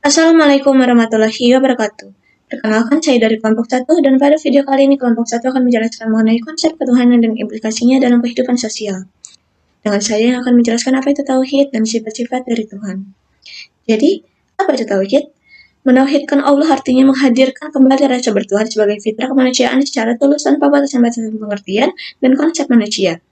Assalamualaikum warahmatullahi wabarakatuh. Perkenalkan, saya dari kelompok 1 dan pada video kali ini kelompok 1 akan menjelaskan mengenai konsep ketuhanan dan implikasinya dalam kehidupan sosial. Dengan saya yang akan menjelaskan apa itu tauhid dan sifat-sifat dari Tuhan. Jadi, apa itu tauhid? Menauhidkan Allah artinya menghadirkan kembali rasa bertuhan sebagai fitrah kemanusiaan secara tulus tanpa batasan-batasan pengertian dan konsep manusia.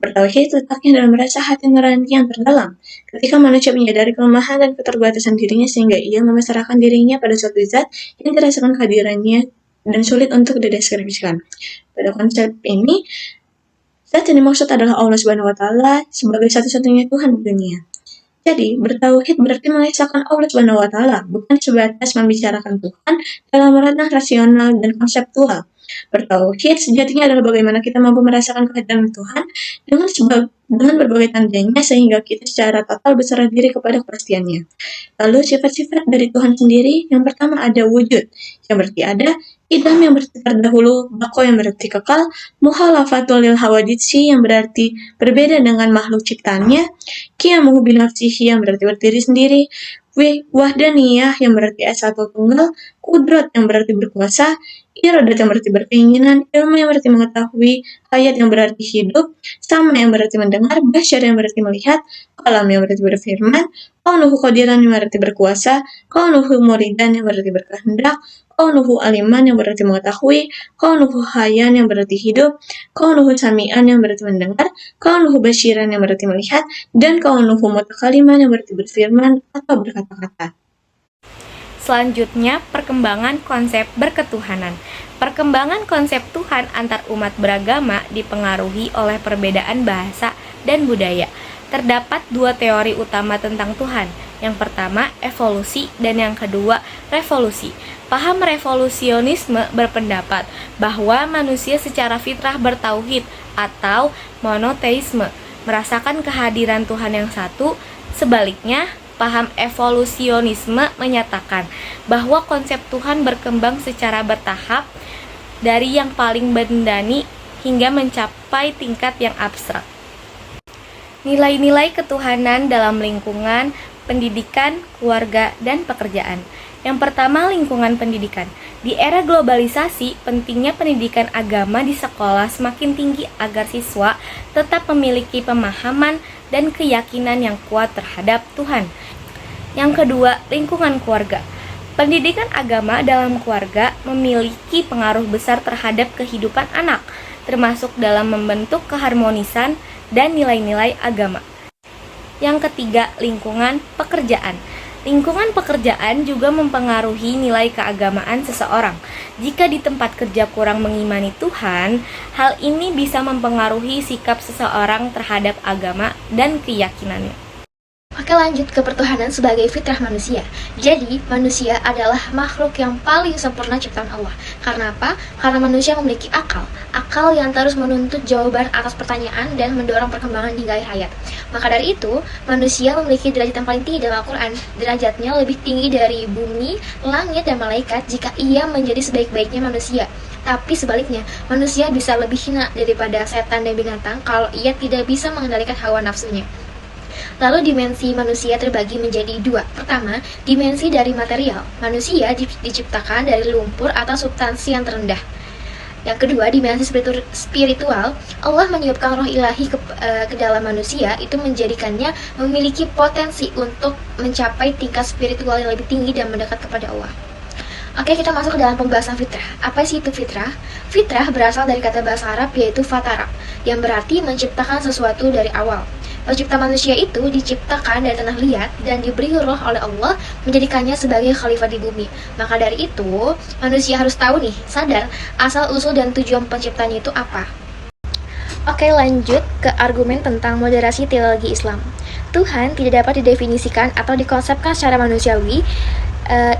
Bertauhid letaknya dalam rasa hati nurani yang terdalam. Ketika manusia menyadari kelemahan dan keterbatasan dirinya sehingga ia memasrahkan dirinya pada suatu zat yang dirasakan kehadirannya dan sulit untuk dideskripsikan. Pada konsep ini, zat yang dimaksud adalah Allah Subhanahu wa Ta'ala sebagai satu-satunya Tuhan di dunia. Jadi, bertauhid berarti mengesahkan Allah Subhanahu wa Ta'ala, bukan sebatas membicarakan Tuhan dalam ranah rasional dan konseptual. Bertauhid sejatinya adalah bagaimana kita mampu merasakan kehadiran Tuhan dengan berbagai tandanya sehingga kita secara total berserah diri kepada kepastiannya. Lalu sifat-sifat dari Tuhan sendiri, yang pertama ada wujud, yang berarti ada, idam yang berarti terdahulu, bako yang berarti kekal, muhalafatul lil hawaditsi yang berarti berbeda dengan makhluk ciptaannya, qiyamuhu binafsihi yang berarti berdiri sendiri, wahdaniyah yang berarti satu tunggal, kudrat yang berarti berkuasa, iradat yang berarti berkeinginan, ilmu yang berarti mengetahui, hayat yang berarti hidup, sama yang berarti mendengar, basyar yang berarti melihat, kalam yang berarti berfirman, kaunuhu qadiran yang berarti berkuasa, kaunuhu muridan yang berarti berkehendak, kaunuhu aliman yang berarti mengetahui, kaunuhu hayan yang berarti hidup, kaunuhu sami'an yang berarti mendengar, kaunuhu basyiran yang berarti melihat, dan kaunuhu mutakaliman yang berarti berfirman atau berkata-kata. Selanjutnya, perkembangan konsep berketuhanan. Perkembangan konsep Tuhan antar umat beragama dipengaruhi oleh perbedaan bahasa dan budaya. Terdapat dua teori utama tentang Tuhan. Yang pertama, evolusi, dan yang kedua, revolusi. Paham revolusionisme berpendapat bahwa manusia secara fitrah bertauhid atau monoteisme, merasakan kehadiran Tuhan yang satu. Sebaliknya, paham evolusionisme menyatakan bahwa konsep Tuhan berkembang secara bertahap dari yang paling mendani hingga mencapai tingkat yang abstrak. Nilai-nilai ketuhanan dalam lingkungan, pendidikan, keluarga, dan pekerjaan. Yang pertama, lingkungan pendidikan. Di era globalisasi, pentingnya pendidikan agama di sekolah semakin tinggi agar siswa tetap memiliki pemahaman dan keyakinan yang kuat terhadap Tuhan. Yang kedua, lingkungan keluarga. Pendidikan agama dalam keluarga memiliki pengaruh besar terhadap kehidupan anak, termasuk dalam membentuk keharmonisan dan nilai-nilai agama. Yang ketiga, lingkungan pekerjaan. Lingkungan pekerjaan juga mempengaruhi nilai keagamaan seseorang. Jika di tempat kerja kurang mengimani Tuhan, hal ini bisa mempengaruhi sikap seseorang terhadap agama dan keyakinannya. Oke, lanjut ke pertuhanan sebagai fitrah manusia. Jadi, manusia adalah makhluk yang paling sempurna ciptaan Allah. Karena apa? Karena manusia memiliki akal. Akal yang terus menuntut jawaban atas pertanyaan dan mendorong perkembangan hingga hayat. Maka dari itu, manusia memiliki derajat yang paling tinggi dalam Al-Quran. Derajatnya lebih tinggi dari bumi, langit, dan malaikat jika ia menjadi sebaik-baiknya manusia. Tapi sebaliknya, manusia bisa lebih hina daripada setan dan binatang kalau ia tidak bisa mengendalikan hawa nafsunya. Lalu dimensi manusia terbagi menjadi dua. Pertama, dimensi dari material. Manusia diciptakan dari lumpur atau substansi yang terendah. Yang kedua, dimensi spiritual. Allah meniupkan roh ilahi ke dalam manusia, itu menjadikannya memiliki potensi untuk mencapai tingkat spiritual yang lebih tinggi dan mendekat kepada Allah. Oke, kita masuk ke dalam pembahasan fitrah. Apa sih itu fitrah? Fitrah berasal dari kata bahasa Arab yaitu fatara, yang berarti menciptakan sesuatu dari awal. Pencipta manusia itu diciptakan dari tanah liat dan diberi roh oleh Allah menjadikannya sebagai khalifah di bumi. Maka dari itu, manusia harus tahu nih, sadar, asal-usul dan tujuan penciptanya itu apa. Oke, lanjut ke argumen tentang moderasi teologi Islam. Tuhan tidak dapat didefinisikan atau dikonsepkan secara manusiawi.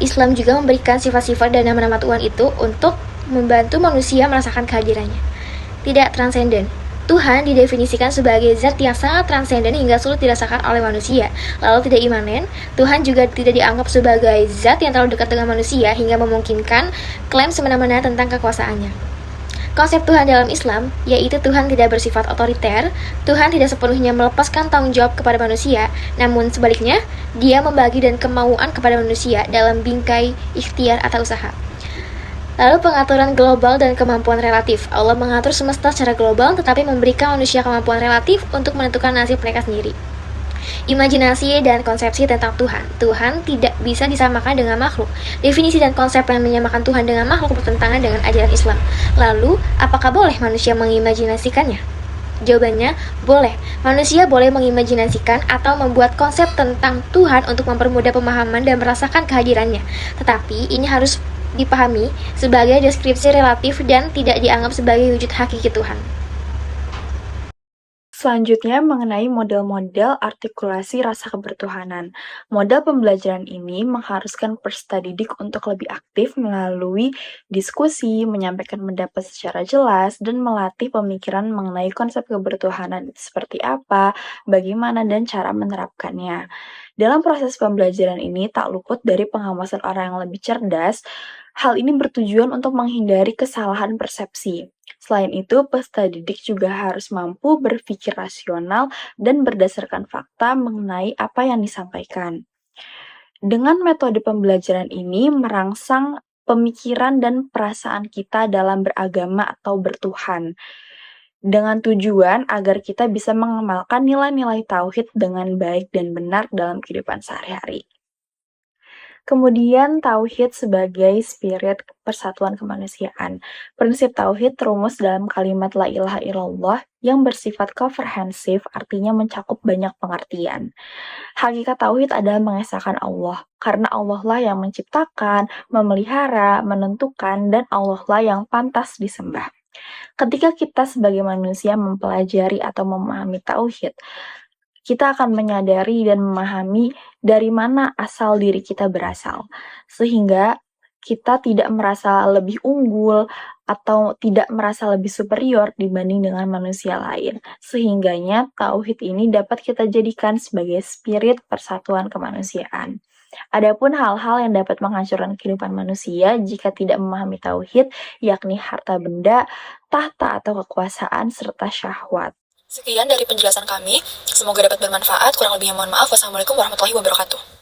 Islam juga memberikan sifat-sifat dan nama-nama Tuhan itu untuk membantu manusia merasakan kehadirannya. Tidak transenden. Tuhan didefinisikan sebagai zat yang sangat transenden hingga sulit dirasakan oleh manusia. Lalu tidak imanen, Tuhan juga tidak dianggap sebagai zat yang terlalu dekat dengan manusia hingga memungkinkan klaim semena-mena tentang kekuasaannya. Konsep Tuhan dalam Islam, yaitu Tuhan tidak bersifat otoriter, Tuhan tidak sepenuhnya melepaskan tanggung jawab kepada manusia, namun sebaliknya, Dia membagi dan kemauan kepada manusia dalam bingkai ikhtiar atau usaha. Lalu pengaturan global dan kemampuan relatif. Allah mengatur semesta secara global tetapi memberikan manusia kemampuan relatif untuk menentukan nasib mereka sendiri. Imajinasi dan konsepsi tentang Tuhan. Tuhan tidak bisa disamakan dengan makhluk. Definisi dan konsep yang menyamakan Tuhan dengan makhluk bertentangan dengan ajaran Islam. Lalu, apakah boleh manusia mengimajinasikannya? Jawabannya, boleh. Manusia boleh mengimajinasikan atau membuat konsep tentang Tuhan untuk mempermudah pemahaman dan merasakan kehadirannya. Tetapi, ini harus dipahami sebagai deskripsi relatif dan tidak dianggap sebagai wujud hakiki Tuhan. Selanjutnya mengenai model-model artikulasi rasa kebertuhanan. Model pembelajaran ini mengharuskan peserta didik untuk lebih aktif melalui diskusi, menyampaikan pendapat secara jelas, dan melatih pemikiran mengenai konsep kebertuhanan itu seperti apa, bagaimana, dan cara menerapkannya. Dalam proses pembelajaran ini tak luput dari pengawasan orang yang lebih cerdas. Hal ini bertujuan untuk menghindari kesalahan persepsi. Selain itu, peserta didik juga harus mampu berpikir rasional dan berdasarkan fakta mengenai apa yang disampaikan. Dengan metode pembelajaran ini merangsang pemikiran dan perasaan kita dalam beragama atau bertuhan, dengan tujuan agar kita bisa mengamalkan nilai-nilai tauhid dengan baik dan benar dalam kehidupan sehari-hari. Kemudian tauhid sebagai spirit persatuan kemanusiaan. Prinsip tauhid terumus dalam kalimat la ilaha illallah yang bersifat komprehensif, artinya mencakup banyak pengertian. Hakikat tauhid adalah mengesahkan Allah, karena Allah lah yang menciptakan, memelihara, menentukan, dan Allah lah yang pantas disembah. Ketika kita sebagai manusia mempelajari atau memahami tauhid, kita akan menyadari dan memahami dari mana asal diri kita berasal, sehingga kita tidak merasa lebih unggul atau tidak merasa lebih superior dibanding dengan manusia lain. Sehingganya tauhid ini dapat kita jadikan sebagai spirit persatuan kemanusiaan. Adapun hal-hal yang dapat menghancurkan kehidupan manusia jika tidak memahami tauhid, yakni harta benda, tahta atau kekuasaan, serta syahwat. Sekian dari penjelasan kami, semoga dapat bermanfaat, kurang lebihnya mohon maaf. Wassalamualaikum warahmatullahi wabarakatuh.